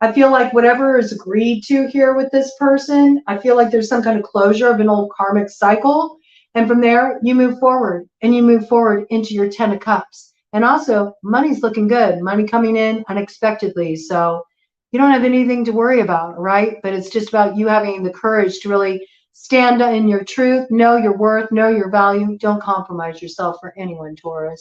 I feel like whatever is agreed to here with this person, I feel like there's some kind of closure of an old karmic cycle. And from there, you move forward and you move forward into your 10 of Cups. And also, money's looking good. Money coming in unexpectedly. So you don't have anything to worry about, right? But it's just about you having the courage to really stand in your truth, know your worth, know your value. Don't compromise yourself for anyone, Taurus.